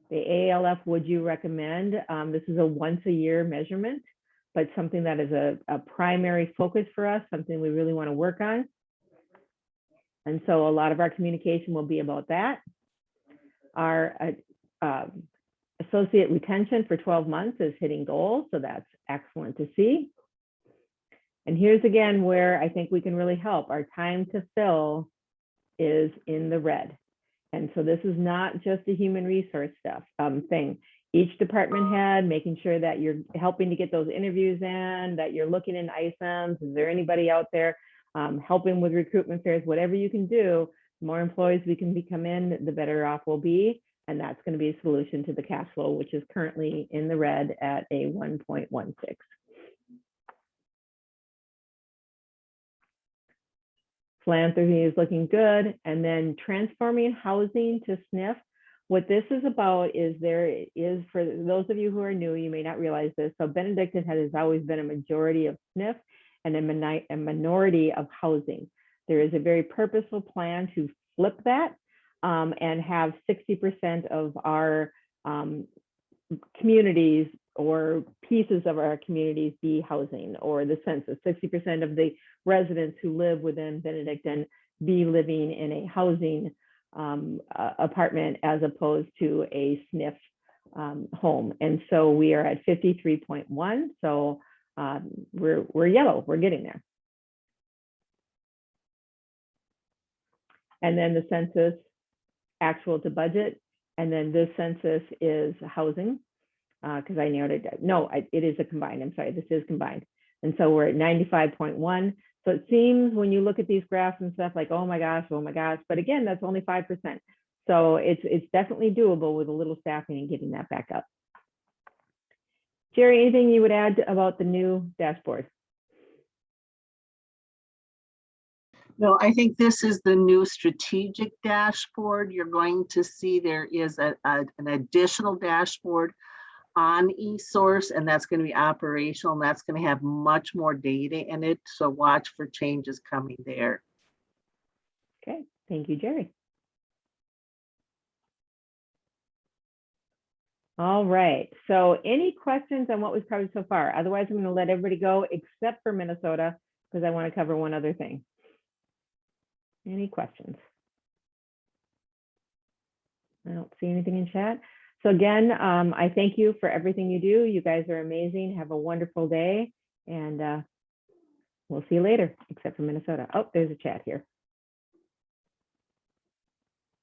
The ALF would you recommend? This is a once a year measurement, but something that is a primary focus for us, something we really want to work on. And so a lot of our communication will be about that. Our associate retention for 12 months is hitting goals, so that's excellent to see. And here's again where I think we can really help. Our time to fill is in the red. And so this is not just a human resource stuff thing. Each department head, making sure that you're helping to get those interviews in, that you're looking in ISMs. Is there anybody out there helping with recruitment fairs? Whatever you can do, the more employees we can become in, the better off we'll be. And that's going to be a solution to the cash flow, which is currently in the red at a 1.16. Philanthropy is looking good. And then transforming housing to SNF. What this is about is there is, for those of you who are new, you may not realize this. So Benedictine has always been a majority of SNF and a minority of housing. There is a very purposeful plan to flip that and have 60% of our communities or pieces of our communities be housing, or the census, 60% of the residents who live within Benedictine be living in a housing apartment as opposed to a SNF home. And so we are at 53.1. So we're yellow, we're getting there. And then the census actual to budget. And then this census is housing, because I narrowed it down. No, it is a combined. I'm sorry, this is combined. And so we're at 95.1. So it seems when you look at these graphs and stuff like, oh my gosh, but again, that's only 5%. So it's definitely doable with a little staffing and getting that back up. Jerry, anything you would add about the new dashboard? No, I think this is the new strategic dashboard. You're going to see there is an additional dashboard on eSource, and that's going to be operational, and that's going to have much more data in it. So watch for changes coming there. Okay, thank you, Jerry. All right, so any questions on what we've covered so far? Otherwise, I'm going to let everybody go except for Minnesota, because I want to cover one other thing. Any questions? I don't see anything in chat. So again, I thank you for everything you do. You guys are amazing. Have a wonderful day, and we'll see you later, except for Minnesota. Oh, there's a chat here.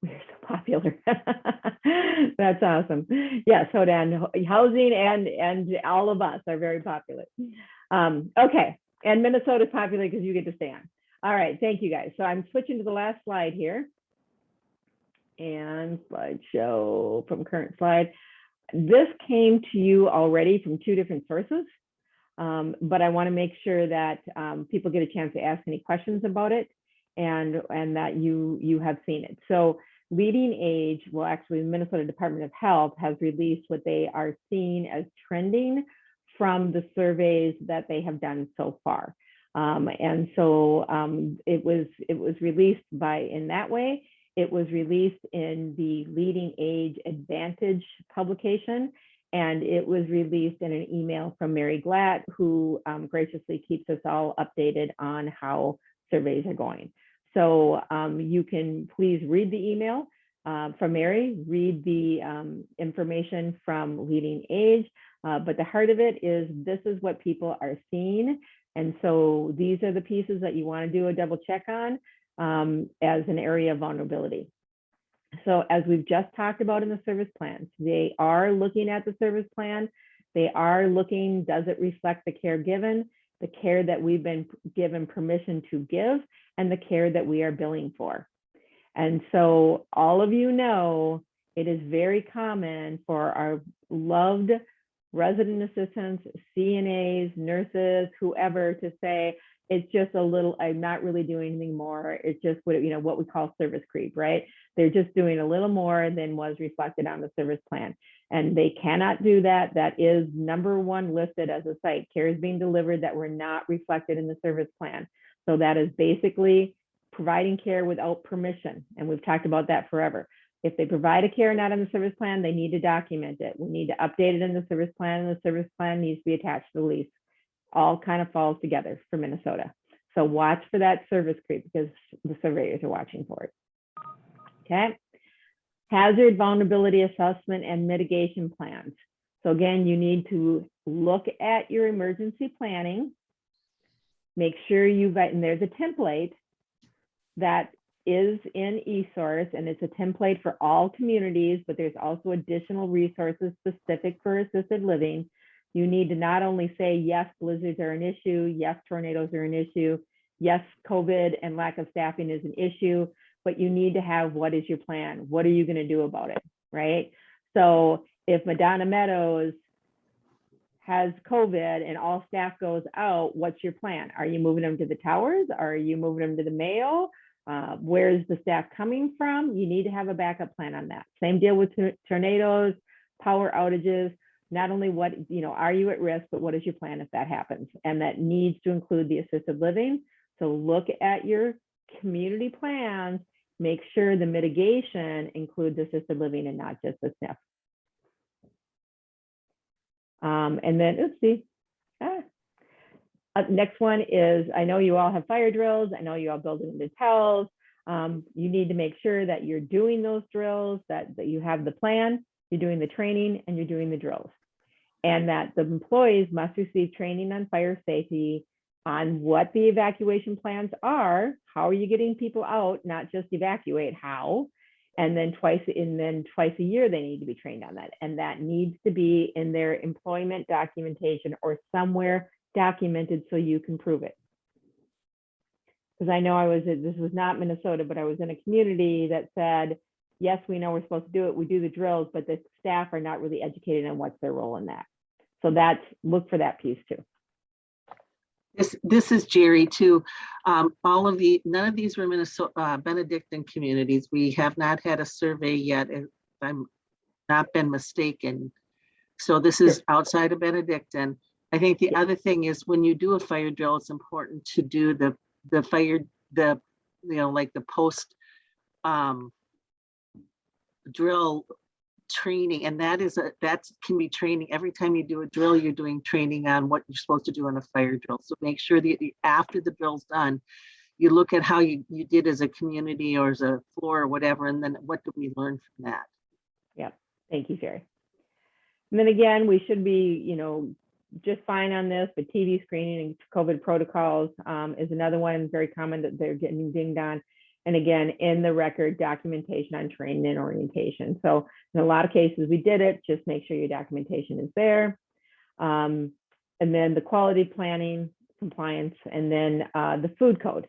We're so popular. That's awesome. Yes, Hodan, housing and all of us are very popular. Okay, and Minnesota's popular because you get to stay on. All right, thank you guys. So I'm switching to the last slide here. And slideshow from current slide. This came to you already from two different sources, but I want to make sure that people get a chance to ask any questions about it and that you have seen it. So Leading Age, well, actually, the Minnesota Department of Health has released what they are seeing as trending from the surveys that they have done so far. And so it was released in that way. It was released in the Leading Age Advantage publication, and it was released in an email from Mary Glatt, who graciously keeps us all updated on how surveys are going. So you can please read the email from Mary, read the information from Leading Age, but the heart of it is this is what people are seeing. And so these are the pieces that you want to do a double check on as an area of vulnerability. So as we've just talked about in the service plans, they are looking at the service plan. They are looking, does it reflect the care given, the care that we've been given permission to give, and the care that we are billing for. And so all of you know, it is very common for our loved resident assistants, CNAs, nurses, whoever to say, it's just a little, I'm not really doing anything more. It's just what, you know, what we call service creep, right? They're just doing a little more than was reflected on the service plan. And they cannot do that. That is #1 listed as a site. Care is being delivered that were not reflected in the service plan. So that is basically providing care without permission. And we've talked about that forever. If they provide a care not in the service plan, they need to document it. We need to update it in the service plan, and the service plan needs to be attached to the lease. All kind of falls together for Minnesota. So watch for that service creep because the surveyors are watching for it. Okay. Hazard vulnerability assessment and mitigation plans. So again, you need to look at your emergency planning. Make sure and there's a template that is in eSource, and it's a template for all communities, but there's also additional resources specific for assisted living. You need to not only say, yes, blizzards are an issue, yes, tornadoes are an issue, yes, COVID and lack of staffing is an issue, but you need to have, what is your plan? What are you going to do about it, right? So if Madonna Meadows has COVID and all staff goes out, what's your plan? Are you moving them to the towers? Are you moving them to the Mayo? Where's the staff coming from? You need to have a backup plan on that. Same deal with tornadoes, power outages. Not only what, you know, are you at risk, but what is your plan if that happens? And that needs to include the assisted living. So look at your community plans, make sure the mitigation includes assisted living and not just the SNF. And then, let's see. Next one is, I know you all have fire drills. I know you all build it into tells. You need to make sure that you're doing those drills, that you have the plan, you're doing the training, and you're doing the drills. And that the employees must receive training on fire safety, on what the evacuation plans are, how are you getting people out, not just evacuate, how, and then twice a year they need to be trained on that. And that needs to be in their employment documentation or somewhere documented so you can prove it. Because I know this was not Minnesota, but I was in a community that said, yes, we know we're supposed to do it, we do the drills, but the staff are not really educated on what's their role in that. So look for that piece too. This is Jerry too. None of these were Minnesota Benedictine communities. We have not had a survey yet, if I'm not been mistaken. So this is outside of Benedictine. I think the other thing is when you do a fire drill, it's important to do the fire, like the post drill training, and that can be training. Every time you do a drill, you're doing training on what you're supposed to do in a fire drill. So make sure that after the drill's done, you look at how you did as a community or as a floor or whatever, and then what did we learn from that? Yeah, thank you, Jerry. And then again, we should be, just fine on this, but TV screening and COVID protocols is another one very common that they're getting dinged on. And again, in the record, documentation on training and orientation. So in a lot of cases, we did it, just make sure your documentation is there. And then the quality planning, compliance, and then the food code.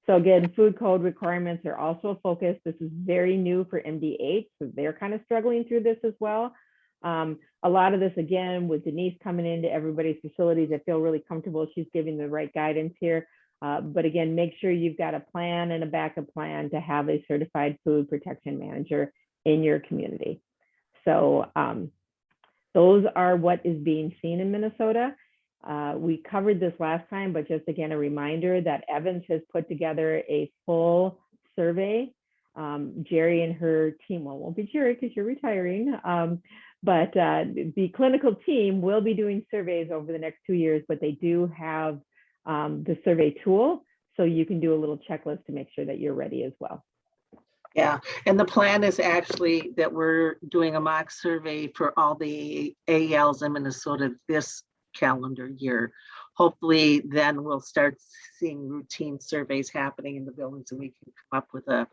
So again, food code requirements are also a focus. This is very new for MD8, so they're kind of struggling through this as well. A lot of this, again, with Denise coming into everybody's facilities, I feel really comfortable. She's giving the right guidance here. But again, make sure you've got a plan and a backup plan to have a certified food protection manager in your community. So those are what is being seen in Minnesota. We covered this last time, but just again, a reminder that Evans has put together a full survey. Jerry and her team, well, it won't be Jerry because you're retiring, but the clinical team will be doing surveys over the next 2 years, but they do have the survey tool, so you can do a little checklist to make sure that you're ready as well. Yeah, and the plan is actually that we're doing a mock survey for all the ALs in Minnesota this calendar year. Hopefully, then we'll start seeing routine surveys happening in the buildings, and we can come up with a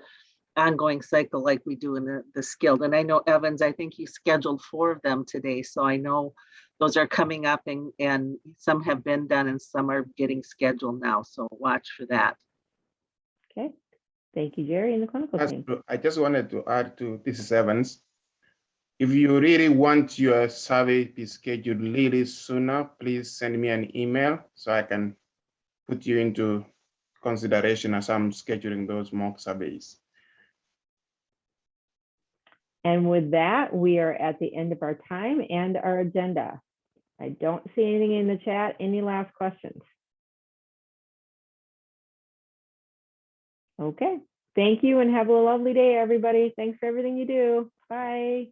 ongoing cycle like we do in the skilled. And I know Evans, I think you scheduled 4 of them today, so I know those are coming up, and some have been done and some are getting scheduled now. So watch for that. Okay. Thank you, Jerry, and the clinical team. I just wanted to add to this is Evans. If you really want your survey to be scheduled really sooner, please send me an email so I can put you into consideration as I'm scheduling those mock surveys. And with that, we are at the end of our time and our agenda. I don't see anything in the chat. Any last questions? Okay, thank you and have a lovely day, everybody. Thanks for everything you do. Bye.